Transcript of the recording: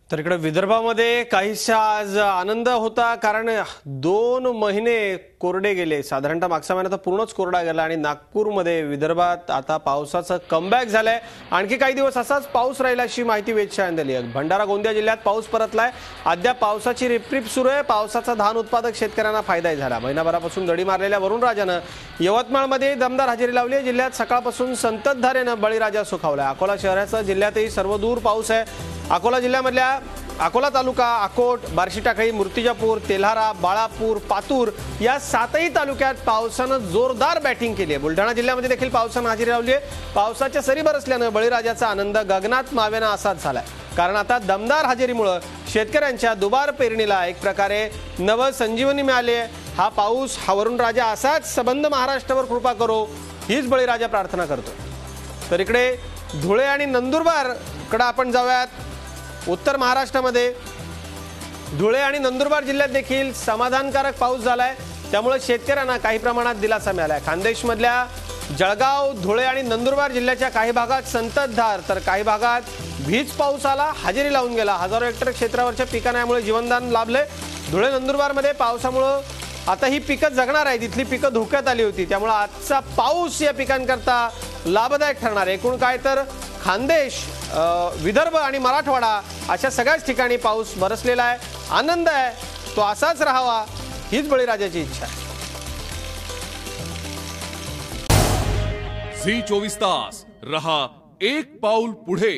तर इकडे विदर्भामध्ये काहीसा आज आनंद होता, कारण 2 महिने कोरडे गेले। साधारणतः मागचा महिना तर पूर्णच कोरडा गेला आणि नागपूरमध्ये विदर्भात आता पावसाचं कमबॅक झालंय। आणखी काही दिवस असाच पाऊस राहील अशी माहिती वेधशाळेने दिली आहे। भंडारा गोंदिया जिल्ह्यात पाऊस परतलाय। अद्याप पावसाची रिपरिप सुरू आहे। पावसाचा धान उत्पादक शेतकऱ्यांना फायदा झाला। महिनाभरापासून दडी मारलेल्या वरुणराजानं यवतमाळमध्ये दमदार हजेरी लावली आहे। जिल्ह्यात सकाळपासून संततधारेनं बळीराजा सुखावलाय। अकोला शहरासह जिल्ह्यातही सर्वदूर पाऊस आहे। अकोला जिल्ह्यामधल्या अकोला तालुका, अकोट, बार्शीटाकळी, मूर्तिजापूर, तेल्हारा, बाळापूर, पातूर या 7ही तालुक्यात पावसानं जोरदार बॅटिंग केली आहे। बुलढाणा जिल्ह्यामध्ये देखील पावसानं हजेरी लावली आहे। पावसाच्या सरी बरसल्यानं बळीराजाचा आनंद गगनात मावेना असाच झालाय, कारण आता दमदार हजेरीमुळे शेतकऱ्यांच्या दुबार पेरणीला एक प्रकारे नव संजीवनी मिळाली आहे। हा पाऊस, हा वरुणराजा असाच संबंध महाराष्ट्रावर कृपा करो, हीच बळीराजा प्रार्थना करतो। तर इकडे धुळे आणि नंदुरबार कडे आपण जाऊयात। उत्तर महाराष्ट्रामध्ये धुळे आणि नंदुरबार जिल्ह्यात देखील समाधानकारक पाऊस झालाय, त्यामुळे शेतकऱ्यांना काही प्रमाणात दिलासा मिळालाय। खानदेशमधल्या जळगाव, धुळे आणि नंदुरबार जिल्ह्याच्या काही भागात संततधार तर काही भागात भीज पाऊस आला, हजेरी लावून गेला। हजारो हेक्टर क्षेत्रावरच्या पिकांना यामुळे जीवनदान लाभले। धुळे नंदुरबारमध्ये पावसामुळे आता ही पिकं जगणार आहेत। इथली पिकं धोक्यात आली होती, त्यामुळे आजचा पाऊस या पिकांकरता लाभदायक ठरणार आहे। एकूण काय तर खानदेश, विदर्भ आणि मराठवाडा अशा सगळ्याच ठिकाणी पाऊस बरसलेला आहे। आनंद आहे, तो असाच राहावा हीच बळीराजाची इच्छा आहे। झी 24 तास रहा एक पाऊल पुढे।